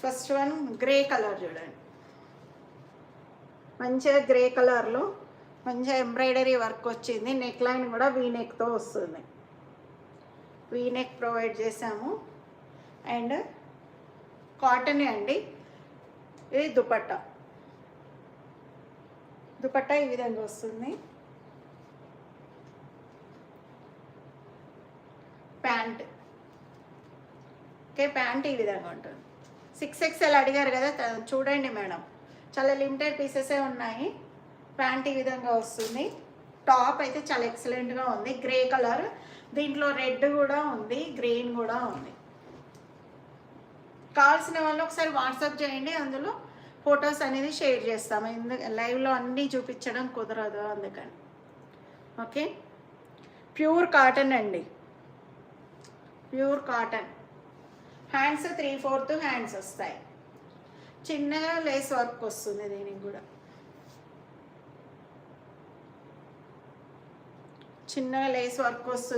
First one grey colour చూడండి, మంచిగా grey కలర్లో మంచిగా ఎంబ్రాయిడరీ వర్క్ వచ్చింది. నెక్ లైన్ కూడా వీ నెక్తో వస్తుంది, వీ నెక్ ప్రొవైడ్ చేసాము. అండ్ కాటనే అండి. ఇది దుపట్టా, దుపట్టా ఈ విధంగా వస్తుంది. ప్యాంట్, ఓకే, ప్యాంట్ ఈ విధంగా ఉంటుంది. 6XL అడిగారు కదా, చూడండి మేడం, చాలా లిమిటెడ్ పీసెసే ఉన్నాయి. ప్యాంట్ ఈ విధంగా వస్తుంది. టాప్ అయితే చాలా ఎక్సలెంట్గా ఉంది, గ్రే కలర్, దీంట్లో రెడ్ కూడా ఉంది, గ్రీన్ కూడా ఉంది. కావాల్సిన వాళ్ళు ఒకసారి వాట్సాప్ చేయండి, అందులో ఫొటోస్ అనేది షేర్ చేస్తాము. లైవ్లో అన్నీ చూపించడం కుదరదు అందుకని. ఓకే, ప్యూర్ కాటన్ అండి, ప్యూర్ కాటన్. హ్యాండ్స్ 3/4 హ్యాండ్స్ వస్తాయి. చిన్నగా లేస్ వర్క్ వస్తుంది, దీనికి కూడా చిన్నగా లేస్ వర్క్ వస్తుంది.